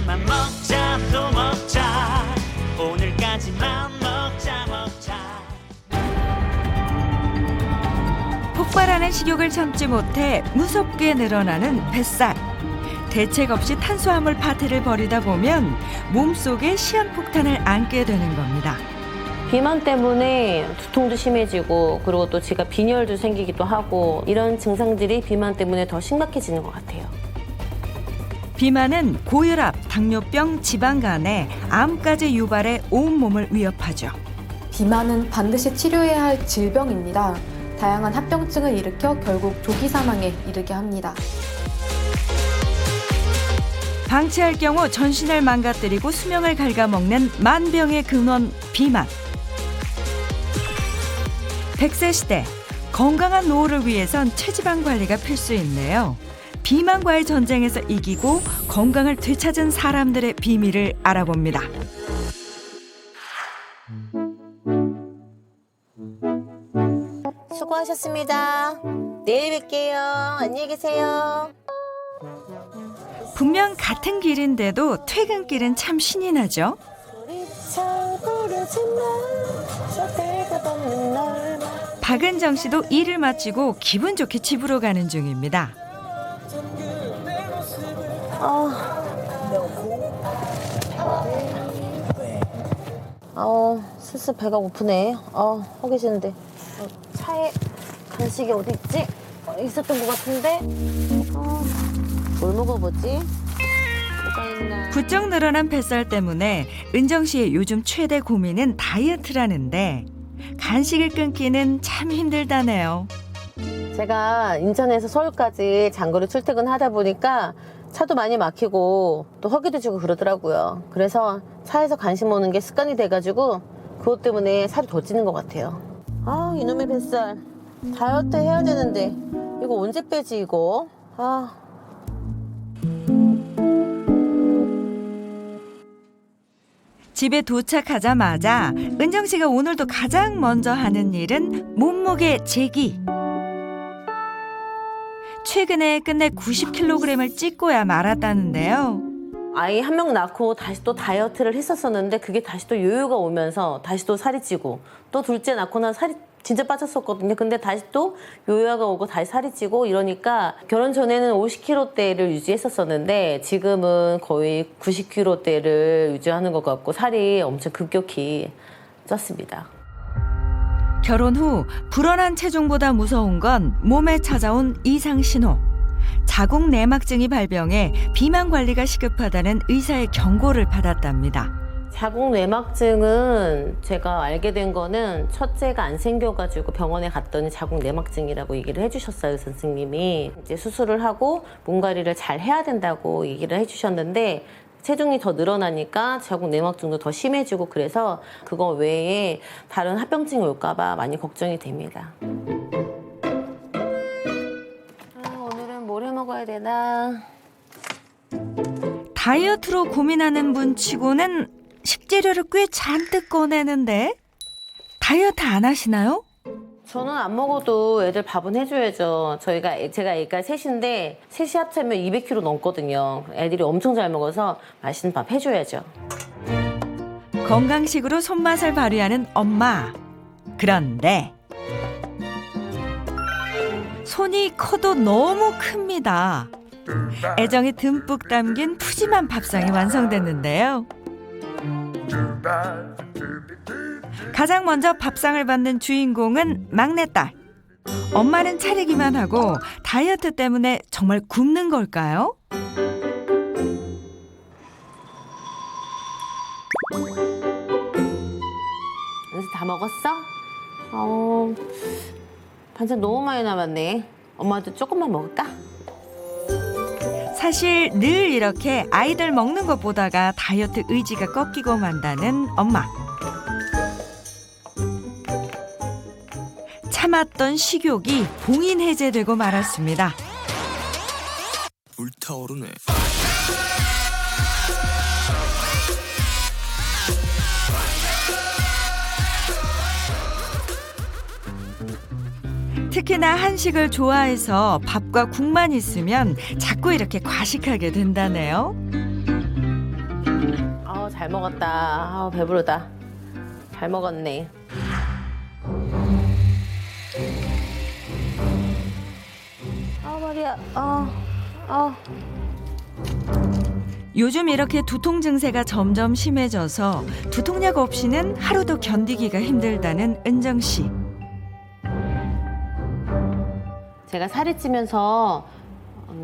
오늘만 먹자 또 먹자 오늘까지만 먹자 폭발하는 식욕을 참지 못해 무섭게 늘어나는 뱃살. 대책 없이 탄수화물 파티를 벌이다 보면 몸속에 시한폭탄을 안게 되는 겁니다. 비만 때문에 두통도 심해지고 그리고 또 제가 빈혈도 생기기도 하고 이런 증상들이 비만 때문에 더 심각해지는 것 같아요. 비만은 고혈압, 당뇨병, 지방간에 암까지 유발해 온몸을 위협하죠. 비만은 반드시 치료해야 할 질병입니다. 다양한 합병증을 일으켜 결국 조기 사망에 이르게 합니다. 방치할 경우 전신을 망가뜨리고 수명을 갉아먹는 만병의 근원 비만. 100세 시대 건강한 노후를 위해선 체지방 관리가 필수인데요. 비만과의 전쟁에서 이기고 건강을 되찾은 사람들의 비밀을 알아봅니다. 수고하셨습니다. 내일 뵐게요. 안녕히 계세요. 분명 같은 길인데도 퇴근길은 참 신이 나죠. 박은정 씨도 일을 마치고 기분 좋게 집으로 가는 중입니다. 슬슬 배가 고프네. 허기지는데. 차에 간식이 어디 있지? 있었던 것 같은데. 뭘 먹어보지? 뭐가 있나? 부쩍 늘어난 뱃살 때문에 은정 씨의 요즘 최대 고민은 다이어트라는데 간식을 끊기는 참 힘들다네요. 제가 인천에서 서울까지 장거리 출퇴근하다 보니까 차도 많이 막히고 또 허기도 지고 그러더라고요. 그래서 차에서 간식 먹는 게 습관이 돼가지고 그것 때문에 살이 더 찌는 것 같아요. 이놈의 뱃살. 다이어트 해야 되는데 이거 언제 빼지 이거? 집에 도착하자마자 은정 씨가 오늘도 가장 먼저 하는 일은 몸무게 재기. 최근에 끝내 90kg을 찌고야 말았다는데요. 아이 한 명 낳고 다시 또 다이어트를 했었었는데 그게 다시 또 요요가 오면서 다시 또 살이 찌고 또 둘째 낳고 나서 살이 진짜 빠졌었거든요. 근데 다시 또 요요가 오고 다시 살이 찌고 이러니까 결혼 전에는 50kg대를 유지했었었는데 지금은 거의 90kg대를 유지하는 것 같고 살이 엄청 급격히 쪘습니다. 결혼 후 불어난 체중보다 무서운 건 몸에 찾아온 이상 신호. 자궁 내막증이 발병해 비만 관리가 시급하다는 의사의 경고를 받았답니다. 자궁 내막증은 제가 알게 된 거는 첫째가 안 생겨가지고 병원에 갔더니 자궁 내막증이라고 얘기를 해주셨어요, 선생님이. 이제 수술을 하고 몸 관리를 잘 해야 된다고 얘기를 해주셨는데 체중이 더 늘어나니까 자궁 내막증도 더 심해지고 그래서 그거 외에 다른 합병증이 올까 봐 많이 걱정이 됩니다. 오늘은 뭘 해 먹어야 되나? 다이어트로 고민하는 분 치고는 식재료를 꽤 잔뜩 꺼내는데 다이어트 안 하시나요? 저는 안 먹어도 애들 밥은 해줘야죠. 제가 애가 셋인데 셋이 합치면 200kg 넘거든요. 애들이 엄청 잘 먹어서 맛있는 밥 해줘야죠. 건강식으로 손맛을 발휘하는 엄마. 그런데 손이 커도 너무 큽니다. 애정이 듬뿍 담긴 푸짐한 밥상이 완성됐는데요. 가장 먼저 밥상을 받는 주인공은 막내딸. 엄마는 차리기만 하고 다이어트 때문에 정말 굶는 걸까요? 연수 다 먹었어? 반찬 너무 많이 남았네. 엄마도 조금만 먹을까? 사실 늘 이렇게 아이들 먹는 것 보다가 다이어트 의지가 꺾이고 만다는 엄마. 참았던 식욕이 봉인 해제되고 말았습니다. 불타오르네. 특히나 한식을 좋아해서 밥과 국만 있으면 자꾸 이렇게 과식하게 된다네요. 잘 먹었다. 아, 배부르다. 잘 먹었네. 아, 머리야. 요즘 이렇게 두통 증세가 점점 심해져서 두통약 없이는 하루도 견디기가 힘들다는 은정 씨. 제가 살이 찌면서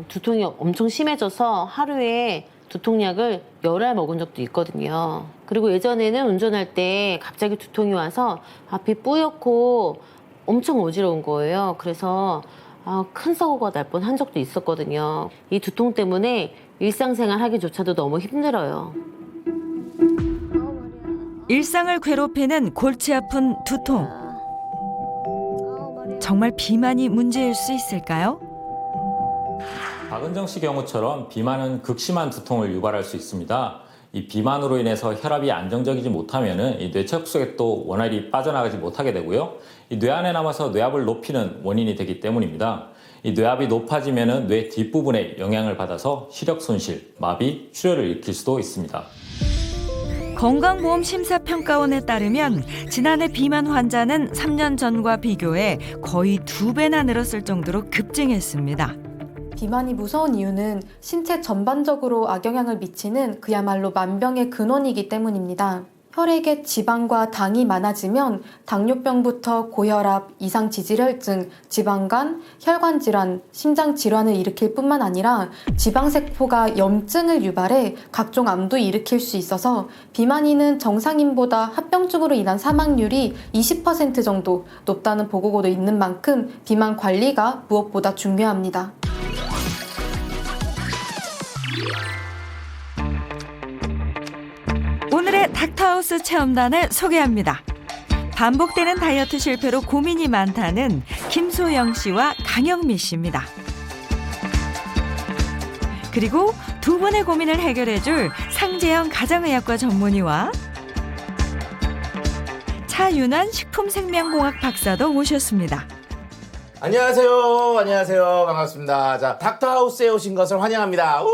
두통이 엄청 심해져서 하루에 두통약을 10알 먹은 적도 있거든요. 그리고 예전에는 운전할 때 갑자기 두통이 와서 앞이 뿌옇고 엄청 어지러운 거예요. 그래서 큰 사고가 날 뻔한 적도 있었거든요. 이 두통 때문에 일상생활 하기조차도 너무 힘들어요. 일상을 괴롭히는 골치 아픈 두통. 정말 비만이 문제일 수 있을까요? 박은정 씨 경우처럼 비만은 극심한 두통을 유발할 수 있습니다. 이 비만으로 인해서 혈압이 안정적이지 못하면 이 뇌척 속에 또 원활히 빠져나가지 못하게 되고요. 이 뇌 안에 남아서 뇌압을 높이는 원인이 되기 때문입니다. 이 뇌압이 높아지면 뇌 뒷부분에 영향을 받아서 시력 손실, 마비, 출혈을 일으킬 수도 있습니다. 건강보험심사평가원에 따르면 지난해 비만 환자는 3년 전과 비교해 거의 2배나 늘었을 정도로 급증했습니다. 비만이 무서운 이유는 신체 전반적으로 악영향을 미치는 그야말로 만병의 근원이기 때문입니다. 혈액에 지방과 당이 많아지면 당뇨병부터 고혈압, 이상지질혈증, 지방간, 혈관질환, 심장질환을 일으킬 뿐만 아니라 지방세포가 염증을 유발해 각종 암도 일으킬 수 있어서 비만인은 정상인보다 합병증으로 인한 사망률이 20% 정도 높다는 보고도 있는 만큼 비만 관리가 무엇보다 중요합니다. 오늘의 닥터하우스 체험단을 소개합니다. 반복되는 다이어트 실패로 고민이 많다는 김소영 씨와 강영미 씨입니다. 그리고 두 분의 고민을 해결해줄 상재영 가정의학과 전문의와 차윤환 식품생명공학 박사도 모셨습니다. 안녕하세요. 안녕하세요. 반갑습니다. 자, 닥터하우스에 오신 것을 환영합니다. 우!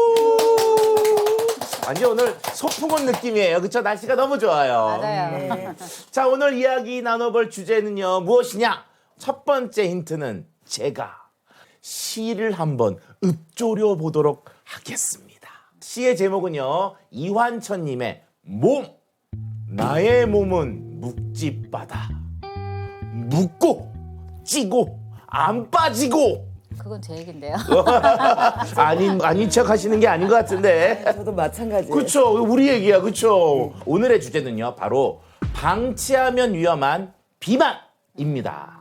완전 오늘 소풍 온 느낌이에요. 그쵸? 날씨가 너무 좋아요. 맞아요. 자, 오늘 이야기 나눠볼 주제는요. 무엇이냐? 첫 번째 힌트는 제가 시를 한번 읊조려 보도록 하겠습니다. 시의 제목은요. 이환천님의 몸. 나의 몸은 묵집바다. 묵고 찌고 안 빠지고. 그건 제 얘긴데요. 아닌 척 하시는 게 아닌 것 같은데. 저도 마찬가지예요. 그쵸. 우리 얘기야. 그쵸. 오늘의 주제는요. 바로 방치하면 위험한 비만입니다.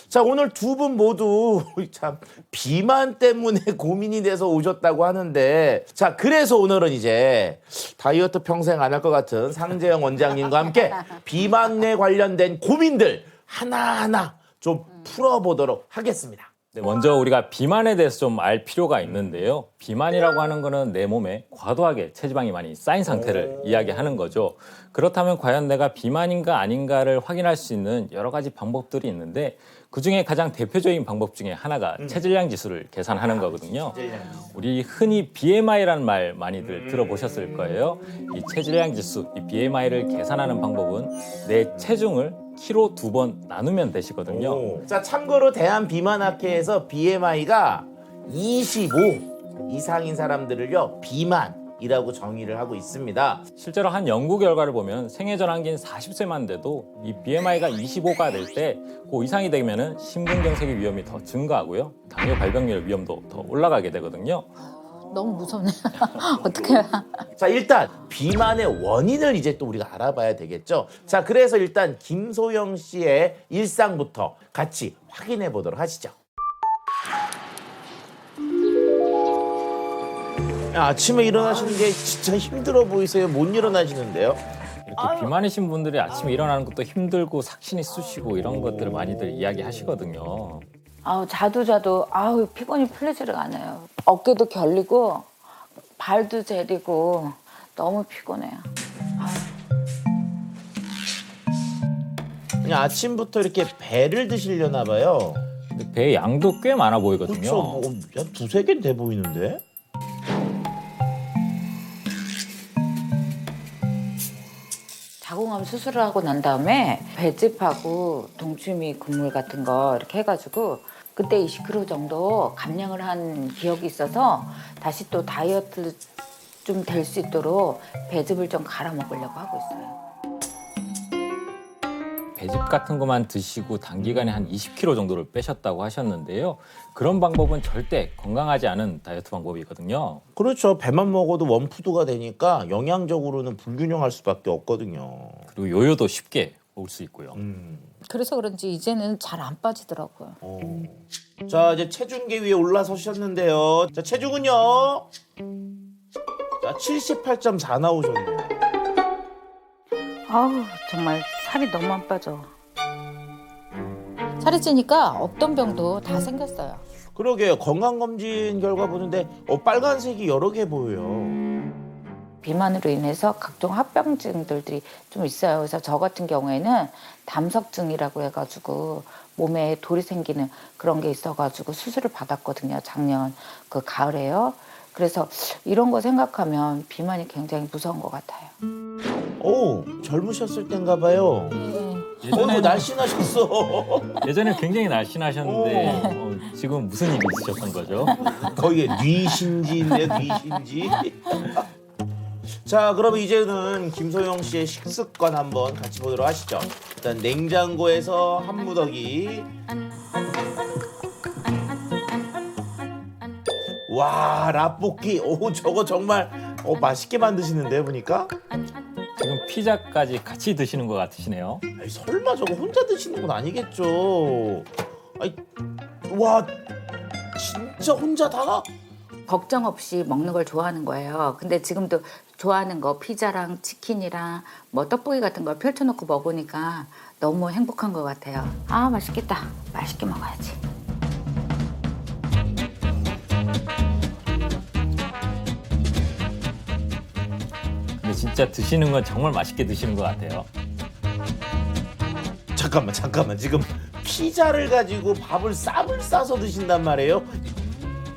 자, 오늘 두 분 모두 참 비만 때문에 고민이 돼서 오셨다고 하는데, 자, 그래서 오늘은 이제 다이어트 평생 안 할 것 같은 상재영 원장님과 함께 비만에 관련된 고민들 하나하나 좀 풀어보도록 하겠습니다. 네, 먼저 우리가 비만에 대해서 좀 알 필요가 있는데요. 비만이라고 하는 거는 내 몸에 과도하게 체지방이 많이 쌓인 상태를 이야기하는 거죠. 그렇다면 과연 내가 비만인가 아닌가를 확인할 수 있는 여러 가지 방법들이 있는데 그중에 가장 대표적인 방법 중에 하나가 체질량 지수를 계산하는 거거든요. 우리 흔히 BMI라는 말 많이들 들어보셨을 거예요. 이 체질량 지수, 이 BMI를 계산하는 방법은 내 체중을 키로 2번 나누면 되시거든요. 자, 참고로 대한비만학회에서 BMI가 25 이상인 사람들을요 비만이라고 정의를 하고 있습니다. 실제로 한 연구 결과를 보면 생애 전환기인 40세만 돼도 이 BMI가 25가 될 때 그 이상이 되면 심근경색의 위험이 더 증가하고요. 당뇨 발병률 위험도 더 올라가게 되거든요. 너무 무섭네요. 어떡해요. 자, 일단 비만의 원인을 이제 또 우리가 알아봐야 되겠죠. 자, 그래서 일단 김소영 씨의 일상부터 같이 확인해 보도록 하시죠. 아침에 일어나시는 게 진짜 힘들어 보이세요. 못 일어나시는데요. 이렇게 비만이신 분들이 아침에 일어나는 것도 힘들고 삭신이 쑤시고 이런 것들을 많이들 이야기하시거든요. 자도 피곤이 풀리지를 않아요. 어깨도 결리고 발도 저리고 너무 피곤해요. 그냥 아침부터 이렇게 배를 드시려나 봐요. 근데 배 양도 꽤 많아 보이거든요. 그렇죠. 한 두세 개 돼 보이는데. 자궁암 수술을 하고 난 다음에 배즙하고 동치미 국물 같은 거 이렇게 해가지고 그때 20kg 정도 감량을 한 기억이 있어서 다시 또 다이어트 좀 될 수 있도록 배즙을 좀 갈아 먹으려고 하고 있어요. 배즙 같은 것만 드시고 단기간에 한 20kg 정도를 빼셨다고 하셨는데요. 그런 방법은 절대 건강하지 않은 다이어트 방법이거든요. 그렇죠. 배만 먹어도 원푸드가 되니까 영양적으로는 불균형할 수밖에 없거든요. 그리고 요요도 쉽게 올 수 있고요. 그래서 그런지 이제는 잘 안 빠지더라고요. 자, 이제 체중계 위에 올라서셨는데요. 자, 체중은요. 자, 78.4 나오셨네요. 아우 정말 살이 너무 안 빠져. 살이 찌니까 없던 병도 다 생겼어요. 그러게요. 건강검진 결과 보는데 빨간색이 여러 개 보여요. 비만으로 인해서 각종 합병증들이 좀 있어요. 그래서 저 같은 경우에는 담석증이라고 해가지고 몸에 돌이 생기는 그런 게 있어가지고 수술을 받았거든요. 작년 그 가을에요. 그래서 이런 거 생각하면 비만이 굉장히 무서운 것 같아요. 오, 젊으셨을 땐가 봐요. 예전에는, 날씬하셨어. 예전에 굉장히 날씬하셨는데 지금 무슨 일이 있으셨던 거죠? 거기에 뉘신지인데 뉘신지. 자, 그럼 이제는 김소영 씨의 식습관 한번 같이 보도록 하시죠. 일단 냉장고에서 한 무더기. 와, 라볶이. 오, 저거 정말 맛있게 만드시는데 보니까. 지금 피자까지 같이 드시는 것 같으시네요. 아니, 설마 저거 혼자 드시는 건 아니겠죠? 아니, 와, 진짜 혼자 다? 걱정 없이 먹는 걸 좋아하는 거예요. 근데 지금도 좋아하는 거 피자랑 치킨이랑 뭐 떡볶이 같은 걸 펼쳐놓고 먹으니까 너무 행복한 것 같아요. 아 맛있겠다. 맛있게 먹어야지. 근데 진짜 드시는 건 정말 맛있게 드시는 것 같아요. 잠깐만. 지금 피자를 가지고 밥을 쌈을 싸서 드신단 말이에요?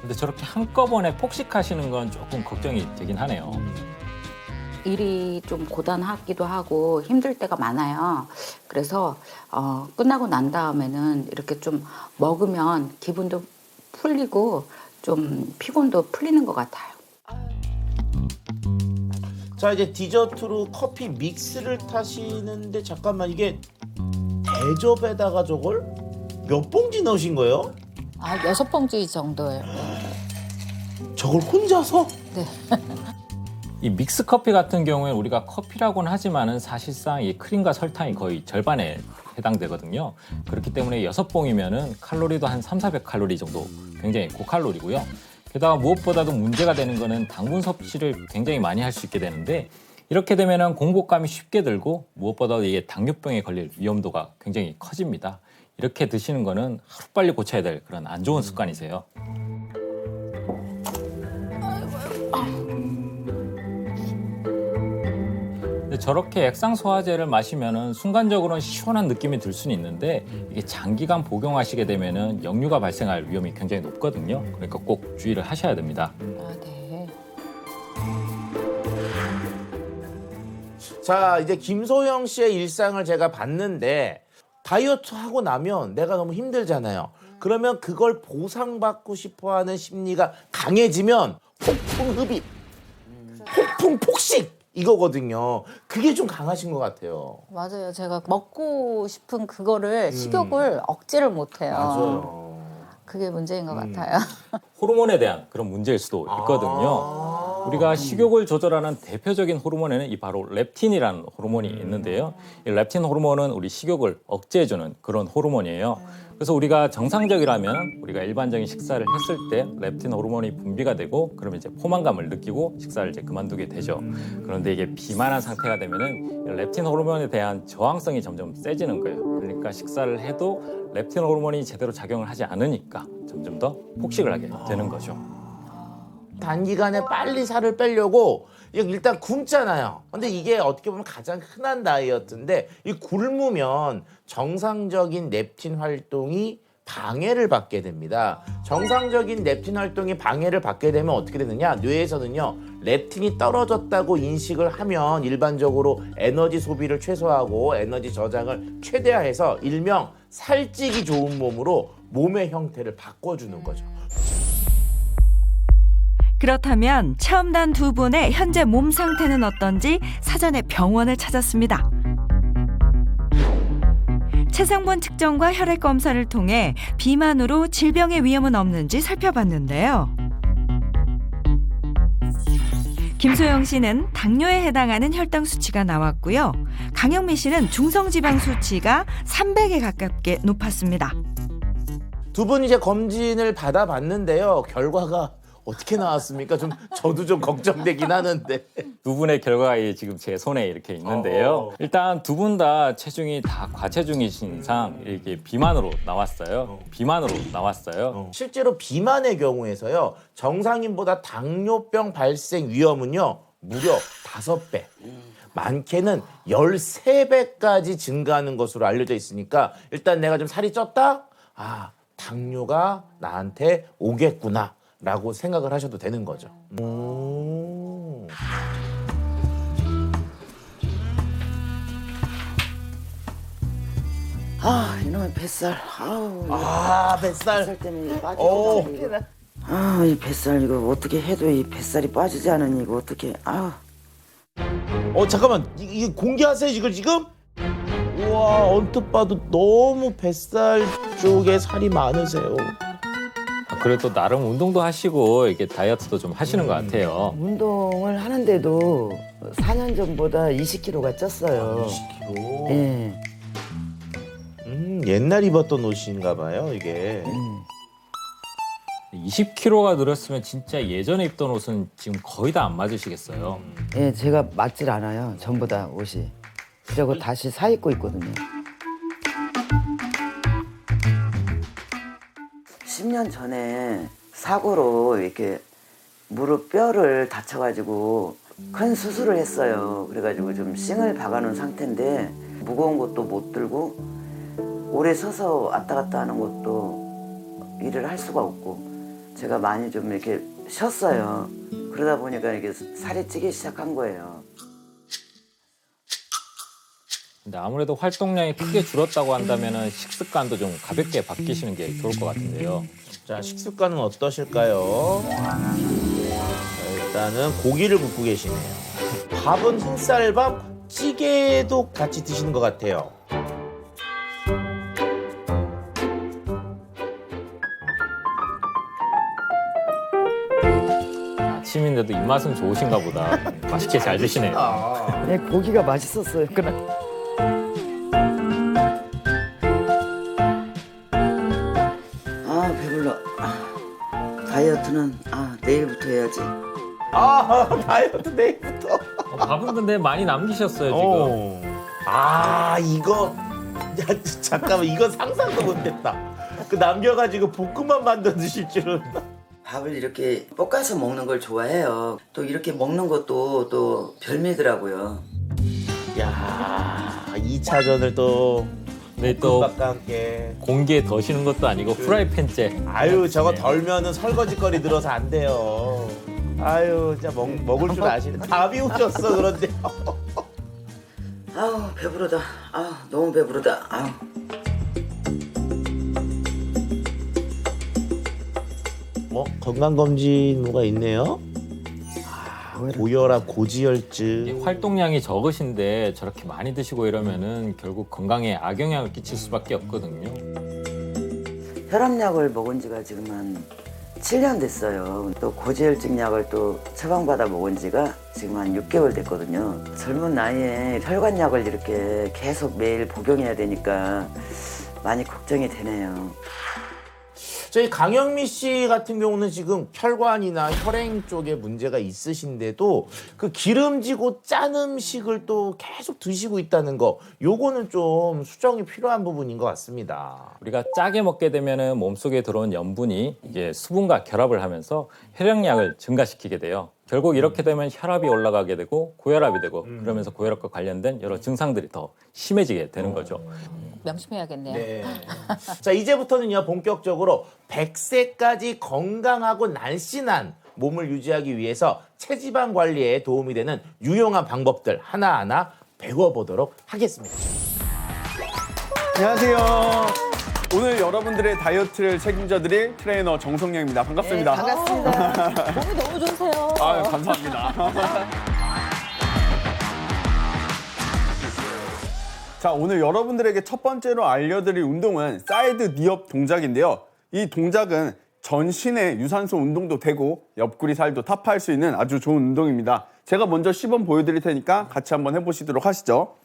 근데 저렇게 한꺼번에 폭식하시는 건 조금 걱정이 되긴 하네요. 일이 좀 고단하기도 하고 힘들 때가 많아요. 그래서 끝나고 난 다음에는 이렇게 좀 먹으면 기분도 풀리고 좀 피곤도 풀리는 것 같아요. 자, 이제 디저트로 커피 믹스를 타시는데 잠깐만, 이게 대접에다가 저걸 몇 봉지 넣으신 거예요? 6봉지 정도예요. 저걸 혼자서? 네. 이 믹스 커피 같은 경우에 우리가 커피라고는 하지만은 사실상 이 크림과 설탕이 거의 절반에 해당되거든요. 그렇기 때문에 6봉이면은 칼로리도 한 300-400칼로리 정도 굉장히 고칼로리고요. 게다가 무엇보다도 문제가 되는 거는 당분 섭취를 굉장히 많이 할 수 있게 되는데 이렇게 되면은 공복감이 쉽게 들고 무엇보다도 이게 당뇨병에 걸릴 위험도가 굉장히 커집니다. 이렇게 드시는 거는 하루빨리 고쳐야 될 그런 안 좋은 습관이세요. 근데 저렇게 액상 소화제를 마시면은 순간적으로는 시원한 느낌이 들 수는 있는데 이게 장기간 복용하시게 되면은 역류가 발생할 위험이 굉장히 높거든요. 그러니까 꼭 주의를 하셔야 됩니다. 아, 네. 자, 이제 김소영 씨의 일상을 제가 봤는데 다이어트 하고 나면 내가 너무 힘들잖아요. 그러면 그걸 보상받고 싶어하는 심리가 강해지면 폭풍 흡입, 폭풍 폭식 이거거든요. 그게 좀 강하신 것 같아요. 맞아요. 제가 먹고 싶은 그거를 식욕을 억제를 못해요. 맞아요. 그게 문제인 것 같아요. 호르몬에 대한 그런 문제일 수도 있거든요. 우리가 식욕을 조절하는 대표적인 호르몬에는 이 바로 렙틴이라는 호르몬이 있는데요. 이 렙틴 호르몬은 우리 식욕을 억제해주는 그런 호르몬이에요. 그래서 우리가 정상적이라면 우리가 일반적인 식사를 했을 때 렙틴 호르몬이 분비가 되고 그러면 이제 포만감을 느끼고 식사를 이제 그만두게 되죠. 그런데 이게 비만한 상태가 되면은 렙틴 호르몬에 대한 저항성이 점점 세지는 거예요. 그러니까 식사를 해도 렙틴 호르몬이 제대로 작용을 하지 않으니까 점점 더 폭식을 하게 되는 거죠. 단기간에 빨리 살을 빼려고 일단 굶잖아요. 근데 이게 어떻게 보면 가장 흔한 다이어트인데 이 굶으면 정상적인 렙틴 활동이 방해를 받게 됩니다. 정상적인 렙틴 활동이 방해를 받게 되면 어떻게 되느냐? 뇌에서는요 렙틴이 떨어졌다고 인식을 하면 일반적으로 에너지 소비를 최소화하고 에너지 저장을 최대화해서 일명 살찌기 좋은 몸으로 몸의 형태를 바꿔주는 거죠. 그렇다면 체험단 두 분의 현재 몸 상태는 어떤지 사전에 병원을 찾았습니다. 체성분 측정과 혈액 검사를 통해 비만으로 질병의 위험은 없는지 살펴봤는데요. 김소영 씨는 당뇨에 해당하는 혈당 수치가 나왔고요. 강영미 씨는 중성지방 수치가 300에 가깝게 높았습니다. 두 분 이제 검진을 받아봤는데요. 결과가 어떻게 나왔습니까? 저도 좀 걱정되긴 하는데. 두 분의 결과가 지금 제 손에 이렇게 있는데요. 일단 두 분 다 체중이 다 과체중이신 이상 이렇게 비만으로 나왔어요. 실제로 비만의 경우에서요. 정상인보다 당뇨병 발생 위험은요. 무려 5배. 많게는 13배까지 증가하는 것으로 알려져 있으니까 일단 내가 좀 살이 쪘다? 아, 당뇨가 나한테 오겠구나 라고 생각을 하셔도 되는 거죠. 아 이놈의 뱃살. 아우. 뱃살. 뱃살 때문에 오. 빠지고. 아이 뱃살 이거 어떻게 해도 이 뱃살이 빠지지 않으니 이거 어떻게? 아. 잠깐만. 이게 공개하세요 이걸 지금? 우와, 언뜻 봐도 너무 뱃살 쪽에 살이 많으세요. 그래도 나름 운동도 하시고 이렇게 다이어트도 좀 하시는 것 같아요. 운동을 하는데도 4년 전보다 20kg가 쪘어요. 20kg. 예. 옛날 입었던 옷인가 봐요, 이게. 20kg가 늘었으면 진짜 예전에 입던 옷은 지금 거의 다 안 맞으시겠어요. 예, 제가 맞질 않아요. 전부 다 옷이. 그리고 다시 사 입고 있거든요. 10년 전에 사고로 이렇게 무릎 뼈를 다쳐가지고 큰 수술을 했어요. 그래가지고 좀 싱을 박아놓은 상태인데 무거운 것도 못 들고 오래 서서 왔다 갔다 하는 것도 일을 할 수가 없고 제가 많이 좀 이렇게 쉬었어요. 그러다 보니까 이게 살이 찌기 시작한 거예요. 근데 아무래도 활동량이 크게 줄었다고 한다면 식습관도 좀 가볍게 바뀌시는 게 좋을 것 같은데요. 자, 식습관은 어떠실까요? 자, 일단은 고기를 굽고 계시네요. 밥은 흰쌀밥, 찌개도 같이 드시는 것 같아요. 아침인데도 입맛은 좋으신가 보다. 맛있게 잘 드시네요. 네, 고기가 맛있었어요. 그날. 아 배불러. 다이어트는 내일부터 해야지. 다이어트 내일부터. 밥은 근데 많이 남기셨어요 지금. 이거. 야, 잠깐만, 이거 상상도 못했다. 그 남겨가지고 볶음밥 만들어 드실 줄은. 밥을 이렇게 볶아서 먹는 걸 좋아해요. 또 이렇게 먹는 것도 또 별미더라고요. 야, 2차전을 또 네, 또 볶음밥과 함께. 공기에 더시는 것도 아니고 프라이팬째. 아유, 저거 덜면은 설거지거리 들어서 안 돼요. 아유, 진짜 먹을 줄 아시네. 다 비우셨어, 그런데. 아우 배부르다. 너무 배부르다. 건강검진 뭐가 있네요? 고혈압, 고지혈증. 활동량이 적으신데 저렇게 많이 드시고 이러면은 결국 건강에 악영향을 끼칠 수밖에 없거든요. 혈압약을 먹은 지가 지금 한 7년 됐어요. 또 고지혈증 약을 또 처방받아 먹은 지가 지금 한 6개월 됐거든요. 젊은 나이에 혈관약을 이렇게 계속 매일 복용해야 되니까 많이 걱정이 되네요. 저희 강영미 씨 같은 경우는 지금 혈관이나 혈행 쪽에 문제가 있으신데도 그 기름지고 짠 음식을 또 계속 드시고 있다는 거, 요거는 좀 수정이 필요한 부분인 것 같습니다. 우리가 짜게 먹게 되면은 몸속에 들어온 염분이 이게 수분과 결합을 하면서 혈액량을 증가시키게 돼요. 결국 이렇게 되면 혈압이 올라가게 되고 고혈압이 되고 그러면서 고혈압과 관련된 여러 증상들이 더 심해지게 되는 거죠. 명심해야겠네요. 네. 자, 이제부터는요, 본격적으로 100세까지 건강하고 날씬한 몸을 유지하기 위해서 체지방 관리에 도움이 되는 유용한 방법들 하나하나 배워보도록 하겠습니다. 안녕하세요. 오늘 여러분들의 다이어트를 책임져드릴 트레이너 정성영입니다. 반갑습니다. 반갑습니다. 몸이 너무 좋으세요. 아유, 감사합니다. 자, 오늘 여러분들에게 첫 번째로 알려드릴 운동은 사이드 니업 동작인데요. 이 동작은 전신의 유산소 운동도 되고 옆구리 살도 타파할 수 있는 아주 좋은 운동입니다. 제가 먼저 시범 보여드릴 테니까 같이 한번 해보시도록 하시죠.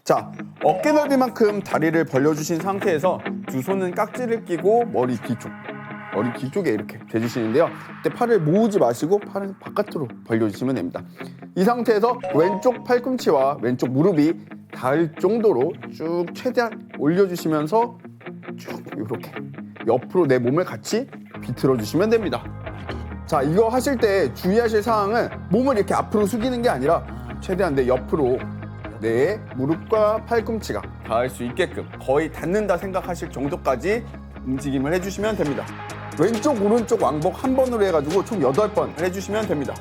자, 어깨 넓이만큼 다리를 벌려주신 상태에서 두 손은 깍지를 끼고 머리 뒤쪽에 이렇게 대주시는데요. 그때 팔을 모으지 마시고 팔은 바깥으로 벌려주시면 됩니다. 이 상태에서 왼쪽 팔꿈치와 왼쪽 무릎이 닿을 정도로 쭉 최대한 올려주시면서 쭉 이렇게 옆으로 내 몸을 같이 비틀어 주시면 됩니다. 자, 이거 하실 때 주의하실 사항은 몸을 이렇게 앞으로 숙이는 게 아니라 최대한 내 옆으로 내 무릎과 팔꿈치가 닿을 수 있게끔 거의 닿는다 생각하실 정도까지 움직임을 해주시면 됩니다. 왼쪽 오른쪽 왕복 한 번으로 해가지고 총 8번 해주시면 됩니다.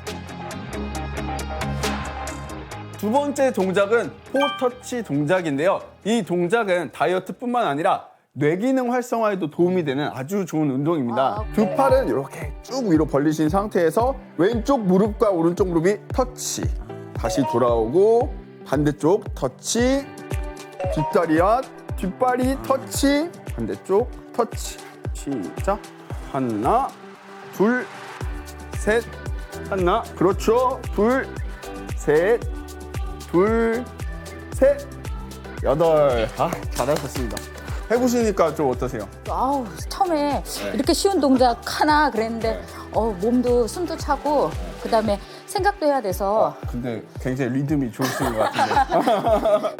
두 번째 동작은 포터치 동작인데요. 이 동작은 다이어트뿐만 아니라 뇌기능 활성화에도 도움이 되는 아주 좋은 운동입니다. 두 팔은 이렇게 쭉 위로 벌리신 상태에서 왼쪽 무릎과 오른쪽 무릎이 터치, 다시 돌아오고 반대쪽 터치, 뒷다리와 뒷발이 터치, 반대쪽 터치. 시작. 하나, 둘, 셋, 하나, 그렇죠. 둘, 셋, 둘, 셋, 8. 아, 잘하셨습니다. 해보시니까 좀 어떠세요? 아우, 처음에 이렇게 쉬운 동작 하나 그랬는데 몸도 숨도 차고 그다음에 생각도 해야 돼서 근데 굉장히 리듬이 좋으신 것 같은데.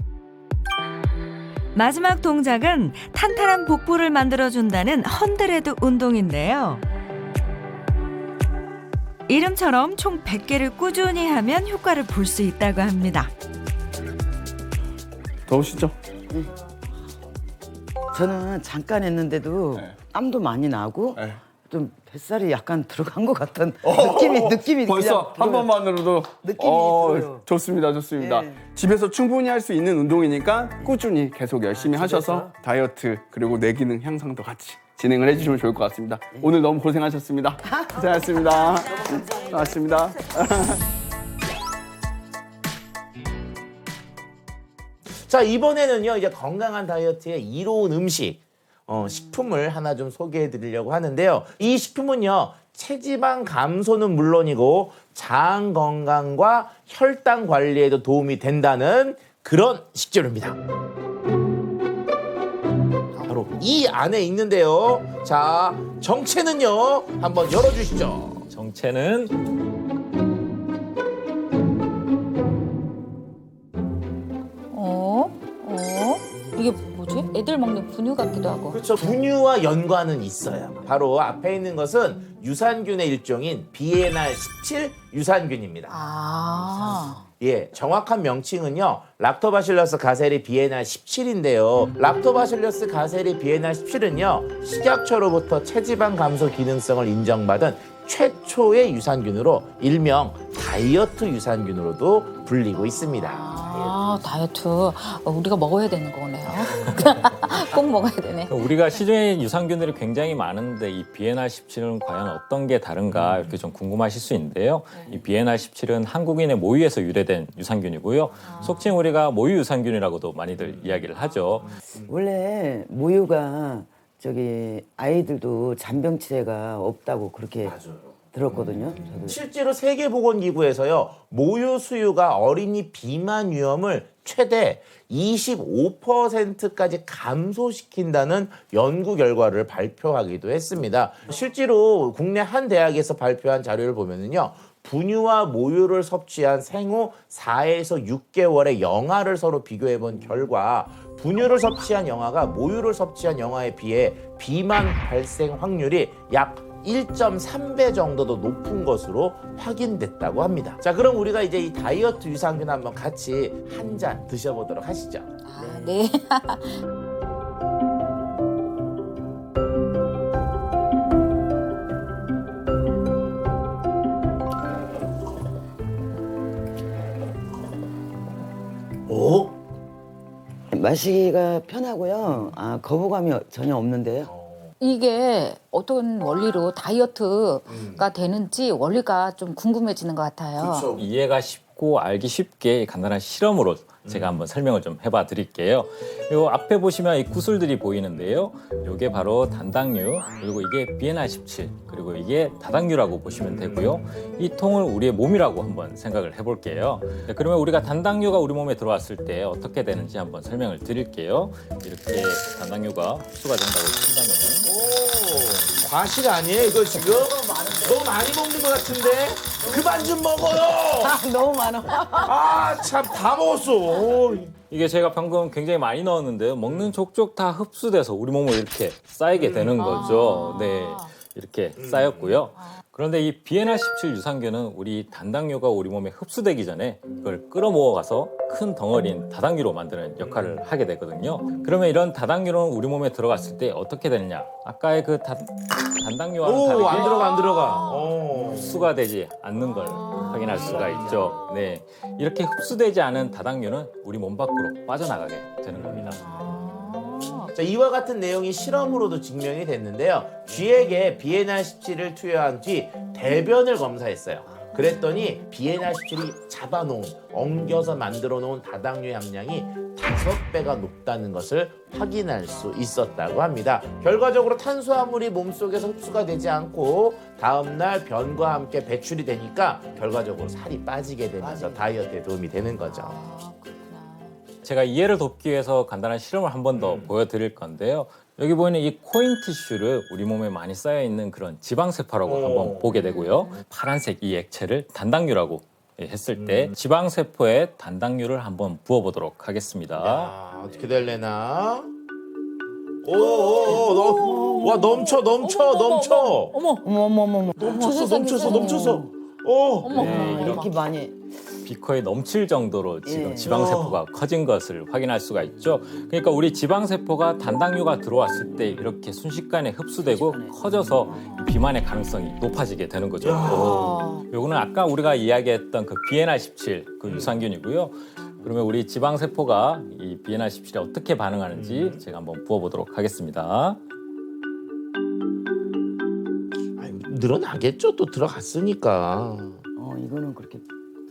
마지막 동작은 탄탄한 복부를 만들어준다는 헌드레드 운동인데요. 이름처럼 총 100개를 꾸준히 하면 효과를 볼 수 있다고 합니다. 더우시죠? 저는 잠깐 했는데도 땀도 많이 나고 좀 뱃살이 약간 들어간 것 같은 느낌이 벌써 그냥 한 번만으로도 느낌이 들어요. 좋습니다. 예. 집에서 충분히 할 수 있는 운동이니까 꾸준히 계속 열심히 하셔서 다이어트 그리고 뇌기능 향상도 같이 진행을 해주시면 좋을 것 같습니다. 오늘 너무 고생하셨습니다. 고생하셨습니다. 고맙습니다. 자, 이번에는요, 이제 건강한 다이어트에 이로운 음식, 식품을 하나 좀 소개해 드리려고 하는데요. 이 식품은요, 체지방 감소는 물론이고 장 건강과 혈당 관리에도 도움이 된다는 그런 식재료입니다. 바로 이 안에 있는데요. 자, 정체는요, 한번 열어주시죠. 정체는 이게 뭐지? 애들 먹는 분유 같기도 하고. 그렇죠. 분유와 연관은 있어요. 바로 앞에 있는 것은 유산균의 일종인 비에날17 유산균입니다. 예, 정확한 명칭은요, 락토바실러스 가세리 비에날17인데요. 락토바실러스 가세리 비에날17은요, 식약처로부터 체지방 감소 기능성을 인정받은 최초의 유산균으로 일명 다이어트 유산균으로도 불리고 있습니다. 다이어트 우리가 먹어야 되는 거네요. 꼭 먹어야 되네. 우리가 시중에 유산균들이 굉장히 많은데 이 비에날17은 과연 어떤 게 다른가 이렇게 좀 궁금하실 수 있는데요. 이 비에날17은 한국인의 모유에서 유래된 유산균이고요. 속칭 우리가 모유 유산균이라고도 많이들 이야기를 하죠. 원래 모유가 아이들도 잔병치레가 없다고 그렇게 들었거든요. 저도. 실제로 세계보건기구에서요, 모유 수유가 어린이 비만 위험을 최대 25%까지 감소시킨다는 연구 결과를 발표하기도 했습니다. 실제로 국내 한 대학에서 발표한 자료를 보면은요, 분유와 모유를 섭취한 생후 4에서 6개월의 영아를 서로 비교해 본 결과 분유를 섭취한 영아가 모유를 섭취한 영아에 비해 비만 발생 확률이 약 1.3배 정도 더 높은 것으로 확인됐다고 합니다. 자, 그럼 우리가 이제 이 다이어트 유산균 한번 같이 한 잔 드셔보도록 하시죠. 네. 마시기가 편하고요. 거부감이 전혀 없는데요. 이게 어떤 원리로 다이어트가 되는지 원리가 좀 궁금해지는 것 같아요. 이해가 쉽고 알기 쉽게 간단한 실험으로 제가 한번 설명을 좀 해봐 드릴게요. 요 앞에 보시면 이 구슬들이 보이는데요. 요게 바로 단당류, 그리고 이게 비엔나 17, 그리고 이게 다당류라고 보시면 되고요. 이 통을 우리의 몸이라고 한번 생각을 해볼게요. 네, 그러면 우리가 단당류가 우리 몸에 들어왔을 때 어떻게 되는지 한번 설명을 드릴게요. 이렇게 단당류가 흡수가 된다고 친다면 오, 과실 아니에요 이거 지금? 너무 많이 먹는 것 같은데? 그만 좀 먹어요. 너무 많아. 참 다 먹었어. 오. 이게 제가 방금 굉장히 많이 넣었는데요. 먹는 족족 다 흡수돼서 우리 몸에 이렇게 쌓이게 되는 거죠. 네, 이렇게 쌓였고요. 그런데 이 비엔나 17 유산균은 우리 단당류가 우리 몸에 흡수되기 전에 이걸 끌어모아가서 큰 덩어리인 다당류로 만드는 역할을 하게 되거든요. 그러면 이런 다당류는 우리 몸에 들어갔을 때 어떻게 되느냐? 아까의 그 단당류와는 오, 다르게 안 들어가. 오. 흡수가 되지 않는 걸 확인할 수가 있죠. 네, 이렇게 흡수되지 않은 다당류는 우리 몸 밖으로 빠져나가게 되는 겁니다. 자, 이와 같은 내용이 실험으로도 증명이 됐는데요. 쥐에게 비엔나 17을 투여한 뒤 대변을 검사했어요. 그랬더니 비엔나 17이 잡아놓은, 엉겨서 만들어 놓은 다당류 함량이 5배가 높다는 것을 확인할 수 있었다고 합니다. 결과적으로 탄수화물이 몸속에서 흡수가 되지 않고 다음날 변과 함께 배출이 되니까 결과적으로 살이 빠지게 되면서 다이어트에 도움이 되는 거죠. 제가 이해를 돕기 위해서 간단한 실험을 한 번 더 보여드릴 건데요. 여기 보이는 이 코인 티슈를 우리 몸에 많이 쌓여있는 그런 지방세포라고 한번 보게 되고요. 파란색 이 액체를 단당류라고 했을 때 지방세포에 단당류를 한번 부어보도록 하겠습니다. 야, 어떻게 될래나? 와, 넘쳐. 어머. 넘쳤어. 네, 이렇게 많이. 비커에 넘칠 정도로 지금 예. 지방세포가 커진 것을 확인할 수가 있죠. 그러니까 우리 지방세포가 단당류가 들어왔을 때 이렇게 순식간에 흡수되고 커져서 비만의 가능성이 높아지게 되는 거죠. 요거는 아까 우리가 이야기했던 그 비엔나 17 그 유산균이고요. 그러면 우리 지방세포가 이 비엔나 17에 어떻게 반응하는지 제가 한번 부어보도록 하겠습니다. 늘어나겠죠. 또 들어갔으니까. 이거는 그렇게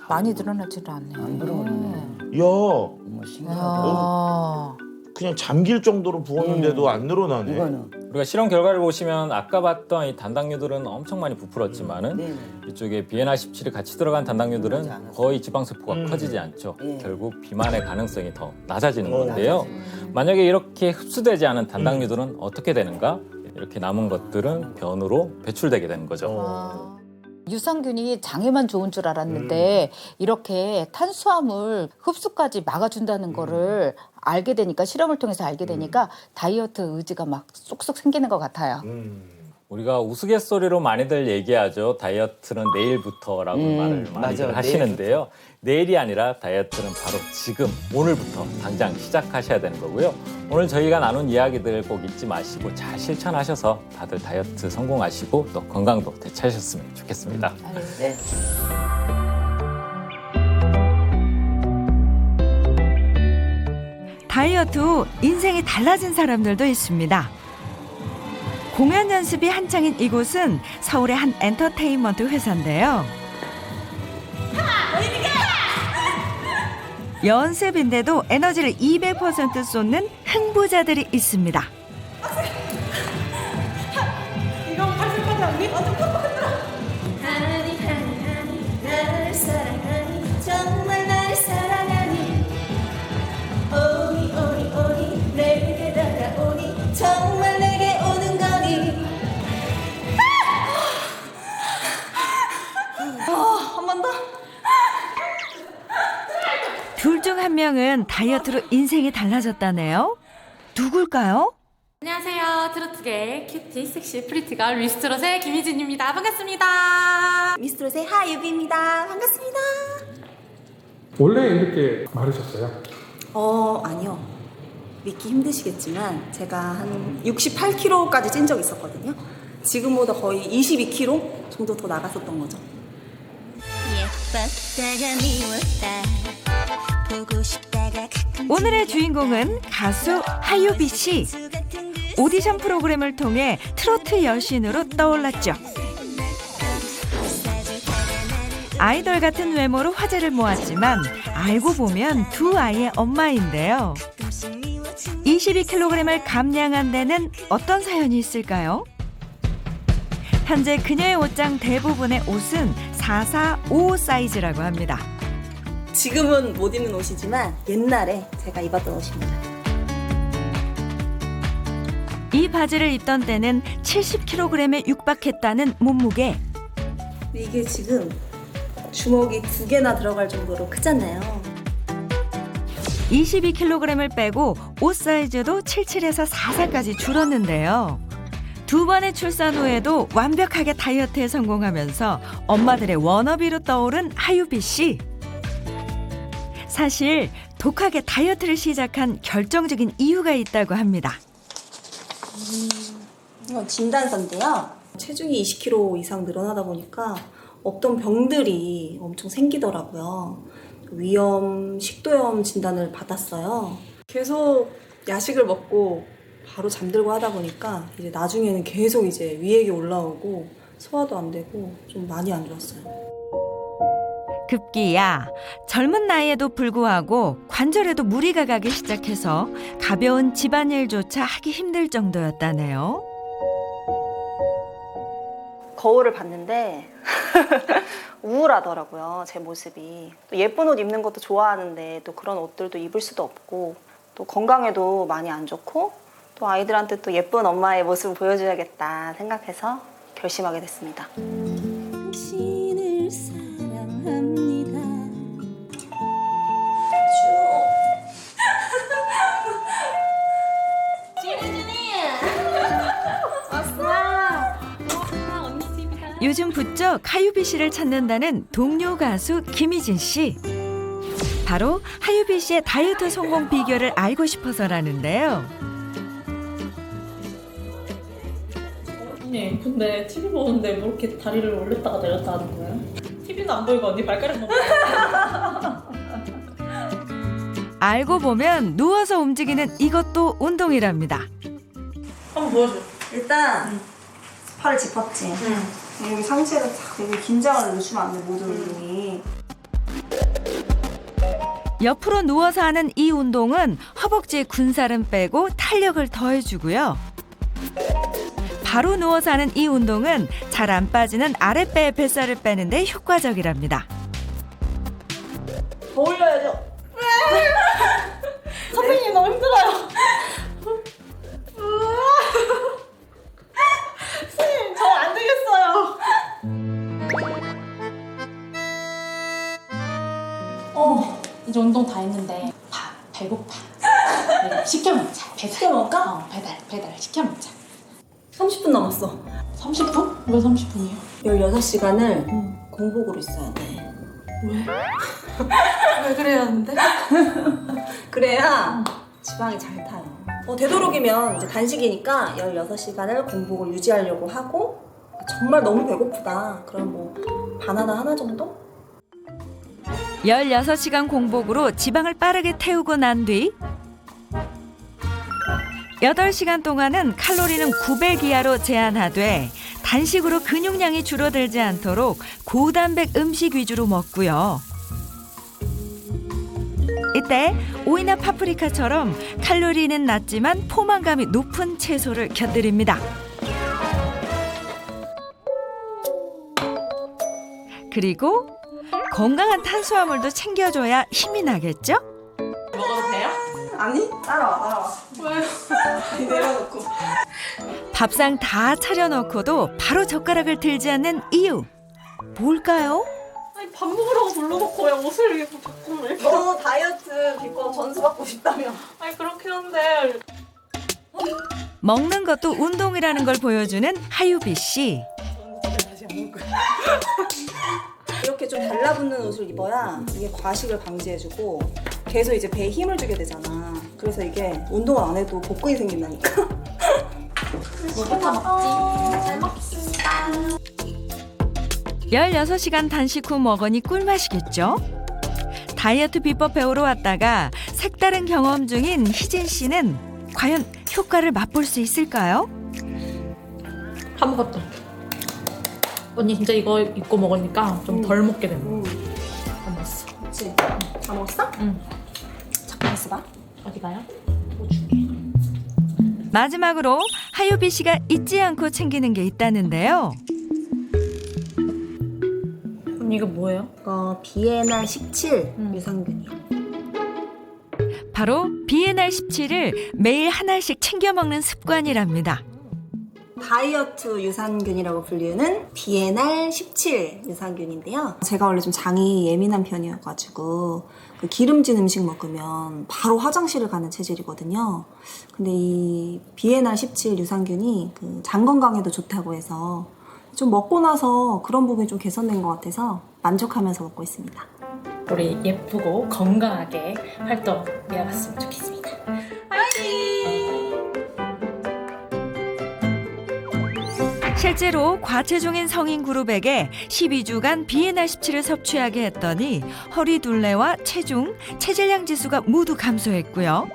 많이 드러나지는 않네요. 안 들어오네. 야, 어머, 신기하다. 그냥 잠길 정도로 부었는데도 안 늘어나네. 이거는. 우리가 실험 결과를 보시면 아까 봤던 이 단당류들은 엄청 많이 부풀었지만은 네네. 이쪽에 비엔나 17이 같이 들어간 단당류들은 거의 지방세포가 커지지 않죠. 결국 비만의 가능성이 더 낮아지는 건데요. 만약에 이렇게 흡수되지 않은 단당류들은 어떻게 되는가? 이렇게 남은 것들은 변으로 배출되게 되는 거죠. 유산균이 장에만 좋은 줄 알았는데 이렇게 탄수화물 흡수까지 막아준다는 거를 알게 되니까 실험을 통해서 알게 되니까 다이어트 의지가 막 쏙쏙 생기는 것 같아요. 우리가 우스갯소리로 많이들 얘기하죠. 다이어트는 내일부터라고 말을 많이들 맞아, 하시는데요. 내일이 아니라 다이어트는 바로 지금, 오늘부터 당장 시작하셔야 되는 거고요. 오늘 저희가 나눈 이야기들 꼭 잊지 마시고 잘 실천하셔서 다들 다이어트 성공하시고 또 건강도 되찾으셨으면 좋겠습니다. 네. 다이어트 후 인생이 달라진 사람들도 있습니다. 공연 연습이 한창인 이곳은 서울의 한 엔터테인먼트 회사인데요. 연습인데도 에너지를 200% 쏟는 흥부자들이 있습니다. 하니 나를 사랑하니 정말 나를 사랑하니 오니 내게 다가오니 정말 내게 오는 거니 한 번 더. 둘 중 한 명은 다이어트로 인생이 달라졌다네요. 누굴까요? 안녕하세요. 트로트계 큐티 섹시 프리티걸 미스트롯의 김희진입니다. 반갑습니다. 미스트롯의 하유비입니다. 반갑습니다. 원래 이렇게 마르셨어요? 아니요. 믿기 힘드시겠지만 제가 한 68kg까지 찐 적이 있었거든요. 지금보다 거의 22kg 정도 더 나갔었던 거죠. 예뻤다가 미웠다 오늘의 주인공은 가수 하유비 씨. 오디션 프로그램을 통해 트로트 여신으로 떠올랐죠. 아이돌 같은 외모로 화제를 모았지만 알고 보면 두 아이의 엄마인데요. 22kg을 감량한 데는 어떤 사연이 있을까요? 현재 그녀의 옷장 대부분의 옷은 4455 사이즈라고 합니다. 지금은 못 입는 옷이지만 옛날에 제가 입었던 옷입니다. 이 바지를 입던 때는 70kg에 육박했다는 몸무게. 이게 지금 주먹이 2개나 들어갈 정도로 크잖아요. 22kg을 빼고 옷 사이즈도 77에서 44까지 줄었는데요. 두 번의 출산 후에도 완벽하게 다이어트에 성공하면서 엄마들의 워너비로 떠오른 하유비 씨. 사실 독하게 다이어트를 시작한 결정적인 이유가 있다고 합니다. 이건 진단서인데요. 체중이 20kg 이상 늘어나다 보니까 없던 병들이 엄청 생기더라고요. 위염, 식도염 진단을 받았어요. 계속 야식을 먹고 바로 잠들고 하다 보니까 이제 나중에는 계속 이제 위액이 올라오고 소화도 안 되고 좀 많이 안 좋았어요. 급기야 젊은 나이에도 불구하고 관절에도 무리가 가기 시작해서 가벼운 집안일조차 하기 힘들 정도였다네요. 거울을 봤는데 우울하더라고요. 제 모습이. 또 예쁜 옷 입는 것도 좋아하는데 또 그런 옷들도 입을 수도 없고 또 건강에도 많이 안 좋고 또 아이들한테 또 예쁜 엄마의 모습을 보여줘야겠다 생각해서 결심하게 됐습니다. 당신을 사랑합니다. 요즘 부쩍 하유비 씨를 찾는다는 동료 가수 김희진 씨. 바로 하유비 씨의 다이어트 성공 비결을 알고 싶어서라는데요. 언니, 근데 TV 보는데 뭐 이렇게 다리를 올렸다가 내렸다 하는 거예요? TV는 안 보이고 언니 발가락 먹고. 알고 보면 누워서 움직이는 이것도 운동이랍니다. 한번 보여줘. 일단 팔을 짚었지. 여기 상체를 탁 여기 긴장을 늦추면 안 돼. 모든 운동이. 옆으로 누워서 하는 이 운동은 허벅지의 군살은 빼고 탄력을 더해주고요. 바로 누워서 하는 이 운동은 잘 안 빠지는 아랫배의 뱃살을 빼는 데 효과적이랍니다. 더 올려야죠. 선배님 너무 힘들어요. 선생님 저 안 되겠어요. 이제 운동 다 했는데 배고파. 시켜 먹자. 시켜 먹을까? 배달 시켜 먹자. 30분 남았어. 30분? 왜 30분이에요? 16시간을 공복으로 있어야 돼. 왜? 왜 그래야 하는데? 그래야 지방이 잘 타요. 되도록이면 이제 단식이니까 16시간을 공복을 유지하려고 하고 정말 너무 배고프다. 그럼 뭐 바나나 하나 정도? 16시간 공복으로 지방을 빠르게 태우고 난 뒤 8시간 동안은 칼로리는 900 이하로 제한하되 단식으로 근육량이 줄어들지 않도록 고단백 음식 위주로 먹고요. 이때 오이나 파프리카처럼 칼로리는 낮지만 포만감이 높은 채소를 곁들입니다. 그리고 건강한 탄수화물도 챙겨줘야 힘이 나겠죠? 먹어도 돼요? 아니, 따라와. 왜요? 내려놓고. 밥상 다 차려놓고도 바로 젓가락을 들지 않는 이유 뭘까요? 아니 밥 먹으라고 불러놓고 왜 옷을 이렇게 자꾸 이렇게. 너 다이어트 비법 전수 받고 싶다며. 아니 그렇긴 한데. 먹는 것도 운동이라는 걸 보여주는 하유비 씨. 이렇게 좀 달라붙는 옷을 입어야 이게 과식을 방지해주고 계속 이제 배에 힘을 주게 되잖아. 그래서 이게 운동을 안 해도 복근이 생긴다니까. 뭐부터 먹지? 잘 먹습니다. 16시간 단식 후 먹으니 꿀맛이겠죠? 다이어트 비법 배우러 왔다가 색다른 경험 중인 희진 씨는 과연 효과를 맛볼 수 있을까요? 다 먹었다. 언니 진짜 이거 입고 먹으니까 좀 덜 먹게 된다. 다 먹었어. 그치? 다 먹었어? 응. 잠깐 있어봐. 어디 가요? 마지막으로 하유비 씨가 잊지 않고 챙기는 게 있다는데요. 언니 이거 뭐예요? 이거 비에날 17 유산균이야. 바로 비에날 17을 매일 하나씩 챙겨 먹는 습관이랍니다. 다이어트 유산균이라고 불리는 비에날 17 유산균인데요. 제가 원래 좀 장이 예민한 편이어가지고 그 기름진 음식 먹으면 바로 화장실을 가는 체질이거든요. 근데 이 비에날 17 유산균이 그 장 건강에도 좋다고 해서 좀 먹고 나서 그런 부분이 좀 개선된 것 같아서 만족하면서 먹고 있습니다. 우리 예쁘고 건강하게 활동 이어갔으면 좋겠습니다. 실제로 과체중인 성인 그룹에게 12주간 비에날 17을 섭취하게 했더니 허리 둘레와 체중, 체질량 지수가 모두 감소했고요.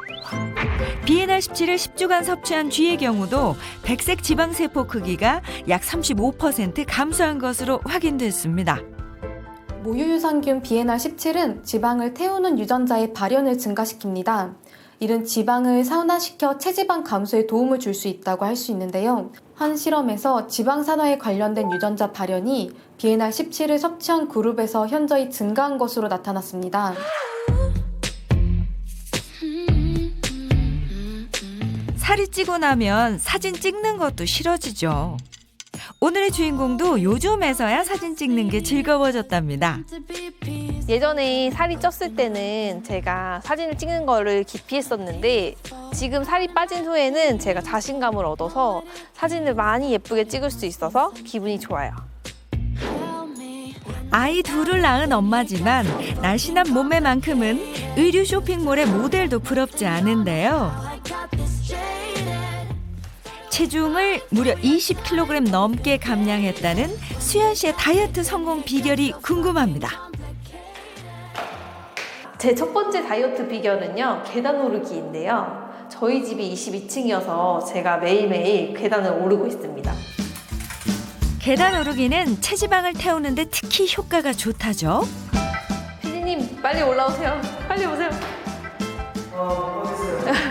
비에날 17을 10주간 섭취한 쥐의 경우도 백색 지방세포 크기가 약 35% 감소한 것으로 확인됐습니다. 모유유산균 비에날 17은 지방을 태우는 유전자의 발현을 증가시킵니다. 이는 지방을 산화시켜 체지방 감소에 도움을 줄 수 있다고 할 수 있는데요. 한 실험에서 지방 산화에 관련된 유전자 발현이 비에날 17을 섭취한 그룹에서 현저히 증가한 것으로 나타났습니다. 살이 찌고 나면 사진 찍는 것도 싫어지죠. 오늘의 주인공도 요즘에서야 사진 찍는 게 즐거워졌답니다. 예전에 살이 쪘을 때는 제가 사진을 찍는 거를 기피했었는데 지금 살이 빠진 후에는 제가 자신감을 얻어서 사진을 많이 예쁘게 찍을 수 있어서 기분이 좋아요. 아이 둘을 낳은 엄마지만 날씬한 몸매만큼은 의류 쇼핑몰의 모델도 부럽지 않은데요. 체중을 무려 20kg 넘게 감량했다는 수연 씨의 다이어트 성공 비결이 궁금합니다. 제 첫 번째 다이어트 비결은요, 계단 오르기인데요. 저희 집이 22층이어서 제가 매일매일 계단을 오르고 있습니다. 계단 오르기는 체지방을 태우는데 특히 효과가 좋다죠. 피디님 빨리 올라오세요. 빨리 오세요.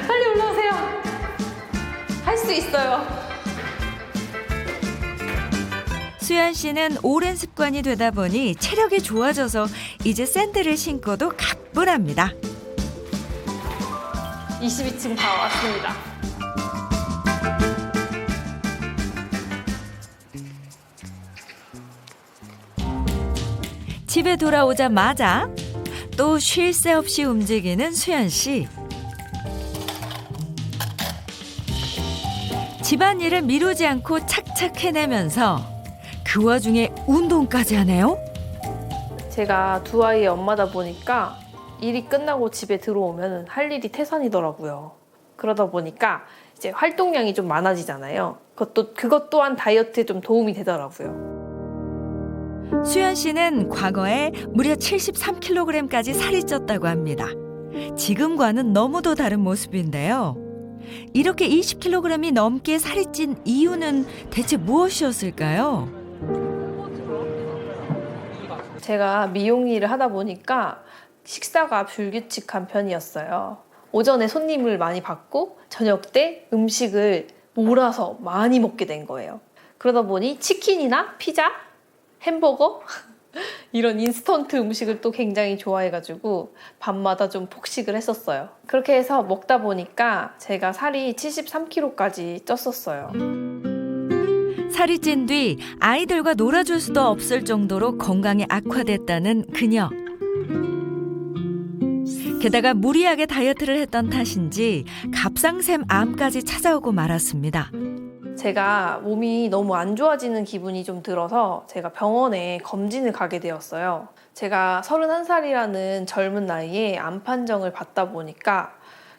빨리 올라오세요. 할 수 있어요. 수연 씨는 오랜 습관이 되다 보니 체력이 좋아져서 이제 샌들을 신고도 가뿐합니다. 22층 다 왔습니다. 집에 돌아오자마자 또 쉴 새 없이 움직이는 수연 씨. 집안일을 미루지 않고 착착 해내면서 그 와중에 운동까지 하네요. 제가 두 아이의 엄마다 보니까 일이 끝나고 집에 들어오면 할 일이 태산이더라고요. 그러다 보니까 이제 활동량이 좀 많아지잖아요. 그것 또한 다이어트에 좀 도움이 되더라고요. 수연 씨는 과거에 무려 73kg까지 살이 쪘다고 합니다. 지금과는 너무도 다른 모습인데요. 이렇게 20kg이 넘게 살이 찐 이유는 대체 무엇이었을까요? 제가 미용 일을 하다 보니까 식사가 불규칙한 편이었어요. 오전에 손님을 많이 받고 저녁 때 음식을 몰아서 많이 먹게 된 거예요. 그러다 보니 치킨이나 피자, 햄버거 이런 인스턴트 음식을 또 굉장히 좋아해가지고 밤마다 좀 폭식을 했었어요. 그렇게 해서 먹다 보니까 제가 살이 73kg까지 쪘었어요. 살이 찐 뒤 아이들과 놀아줄 수도 없을 정도로 건강이 악화됐다는 그녀. 게다가 무리하게 다이어트를 했던 탓인지 갑상샘 암까지 찾아오고 말았습니다. 제가 몸이 너무 안 좋아지는 기분이 좀 들어서 제가 병원에 검진을 가게 되었어요. 제가 31살이라는 젊은 나이에 암 판정을 받다 보니까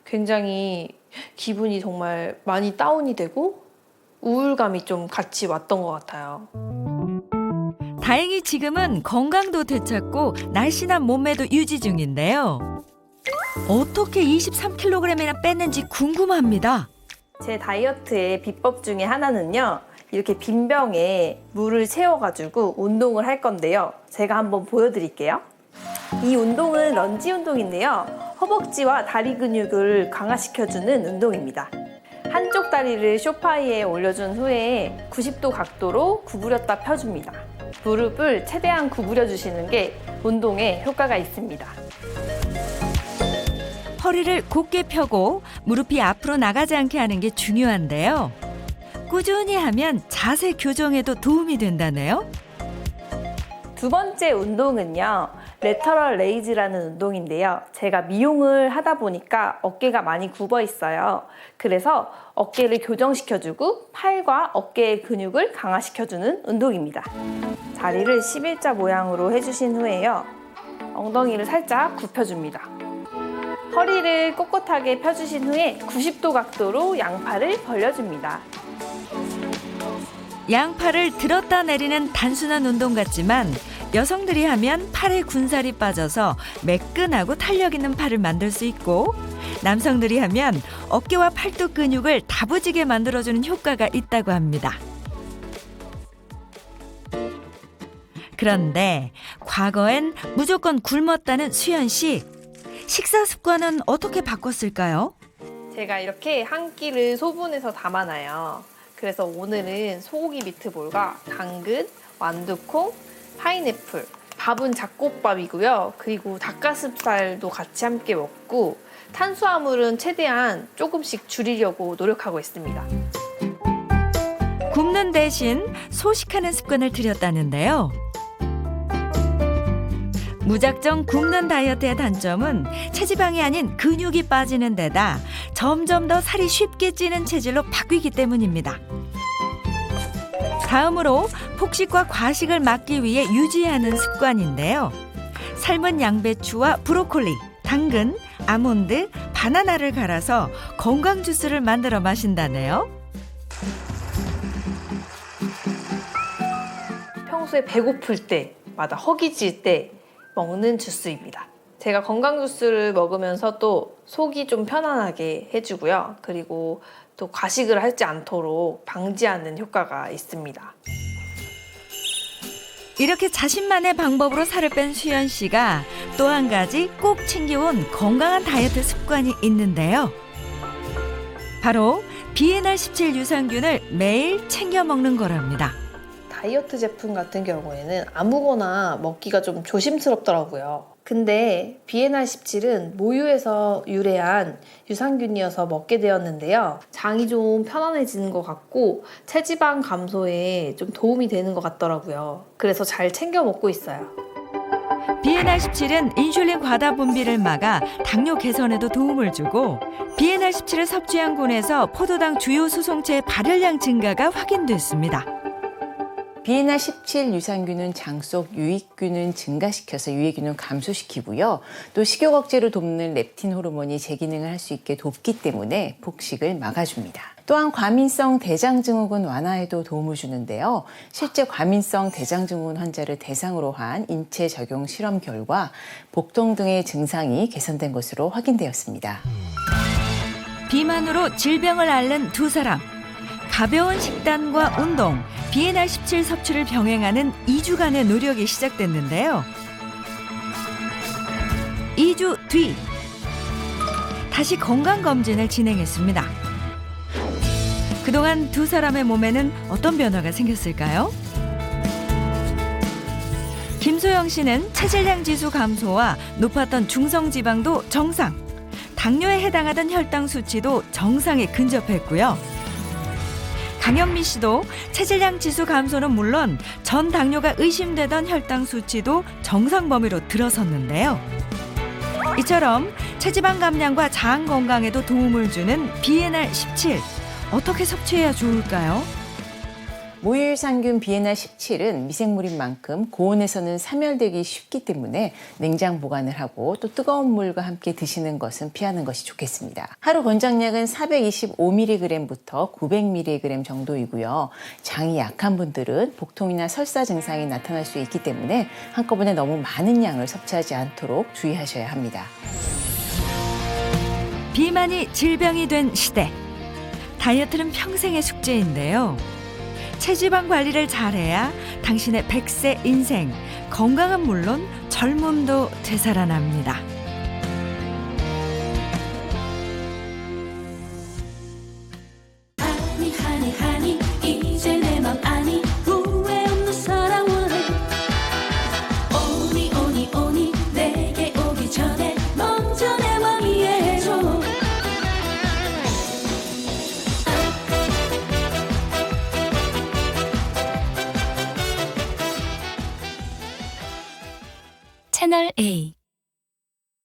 굉장히 기분이 정말 많이 다운이 되고 우울감이 좀 같이 왔던 것 같아요. 다행히 지금은 건강도 되찾고 날씬한 몸매도 유지 중인데요. 어떻게 23kg이나 뺐는지 궁금합니다. 제 다이어트의 비법 중에 하나는요. 이렇게 빈 병에 물을 채워가지고 운동을 할 건데요. 제가 한번 보여드릴게요. 이 운동은 런지 운동인데요. 허벅지와 다리 근육을 강화시켜주는 운동입니다. 한쪽 다리를 소파에 올려준 후에 90도 각도로 구부렸다 펴줍니다. 무릎을 최대한 구부려 주시는 게 운동에 효과가 있습니다. 허리를 곧게 펴고 무릎이 앞으로 나가지 않게 하는 게 중요한데요. 꾸준히 하면 자세 교정에도 도움이 된다네요. 두 번째 운동은요. 레터럴 레이즈라는 운동인데요. 제가 미용을 하다 보니까 어깨가 많이 굽어 있어요. 그래서 어깨를 교정시켜주고 팔과 어깨의 근육을 강화시켜주는 운동입니다. 자리를 11자 모양으로 해주신 후에요. 엉덩이를 살짝 굽혀줍니다. 허리를 꼿꼿하게 펴주신 후에 90도 각도로 양팔을 벌려줍니다. 양팔을 들었다 내리는 단순한 운동 같지만 여성들이 하면 팔에 군살이 빠져서 매끈하고 탄력 있는 팔을 만들 수 있고 남성들이 하면 어깨와 팔뚝 근육을 다부지게 만들어주는 효과가 있다고 합니다. 그런데 과거엔 무조건 굶었다는 수연 씨. 식사 습관은 어떻게 바꿨을까요? 제가 이렇게 한 끼를 소분해서 담아놔요. 그래서 오늘은 소고기 미트볼과 당근, 완두콩, 파인애플, 밥은 잡곡밥이고요. 그리고 닭가슴살도 같이 함께 먹고 탄수화물은 최대한 조금씩 줄이려고 노력하고 있습니다. 굶는 대신 소식하는 습관을 들였다는데요. 무작정 굶는 다이어트의 단점은 체지방이 아닌 근육이 빠지는 데다 점점 더 살이 쉽게 찌는 체질로 바뀌기 때문입니다. 다음으로 폭식과 과식을 막기 위해 유지하는 습관인데요. 삶은 양배추와 브로콜리, 당근, 아몬드, 바나나를 갈아서 건강 주스를 만들어 마신다네요. 평소에 배고플 때마다 허기질 때 먹는 주스입니다. 제가 건강 주스를 먹으면서 또 속이 좀 편안하게 해주고요. 그리고 또 과식을 하지 않도록 방지하는 효과가 있습니다. 이렇게 자신만의 방법으로 살을 뺀 수연 씨가 또 한 가지 꼭 챙겨온 건강한 다이어트 습관이 있는데요. 바로 비엔알17 유산균을 매일 챙겨 먹는 거랍니다. 다이어트 제품 같은 경우에는 아무거나 먹기가 좀 조심스럽더라고요. 근데 비엔알17은 모유에서 유래한 유산균이어서 먹게 되었는데요. 장이 좀 편안해지는 것 같고 체지방 감소에 좀 도움이 되는 것 같더라고요. 그래서 잘 챙겨 먹고 있어요. 비엔알17은 인슐린 과다 분비를 막아 당뇨 개선에도 도움을 주고 비엔알17을 섭취한 군에서 포도당 주요 수송체의 발열량 증가가 확인됐습니다. 비엔알17 유산균은 장 속 유익균을 증가시켜서 유해균을 감소시키고요. 또 식욕 억제를 돕는 렙틴 호르몬이 재기능을 할 수 있게 돕기 때문에 폭식을 막아줍니다. 또한 과민성 대장증후군 완화에도 도움을 주는데요. 실제 과민성 대장증후군 환자를 대상으로 한 인체 적용 실험 결과 복통 등의 증상이 개선된 것으로 확인되었습니다. 비만으로 질병을 앓는 두 사람. 가벼운 식단과 운동, 비엔알17 섭취를 병행하는 2주간의 노력이 시작됐는데요. 2주 뒤 다시 건강검진을 진행했습니다. 그동안 두 사람의 몸에는 어떤 변화가 생겼을까요? 김소영 씨는 체질량 지수 감소와 높았던 중성지방도 정상, 당뇨에 해당하던 혈당 수치도 정상에 근접했고요. 강현미 씨도 체질량 지수 감소는 물론 전 당뇨가 의심되던 혈당 수치도 정상 범위로 들어섰는데요. 이처럼 체지방 감량과 장 건강에도 도움을 주는 비엔알17. 어떻게 섭취해야 좋을까요? 모유유산균 비에나 17은 미생물인 만큼 고온에서는 사멸되기 쉽기 때문에 냉장 보관을 하고 또 뜨거운 물과 함께 드시는 것은 피하는 것이 좋겠습니다. 하루 권장량은 425mg부터 900mg 정도이고요. 장이 약한 분들은 복통이나 설사 증상이 나타날 수 있기 때문에 한꺼번에 너무 많은 양을 섭취하지 않도록 주의하셔야 합니다. 비만이 질병이 된 시대. 다이어트는 평생의 숙제인데요. 체지방 관리를 잘해야 당신의 100세 인생, 건강은 물론 젊음도 되살아납니다. 하니 이제 내 맘 아니 후회 없는 사랑 원해 오니 내게 오기 전에 먼저 내 맘 이해해줘 채널 A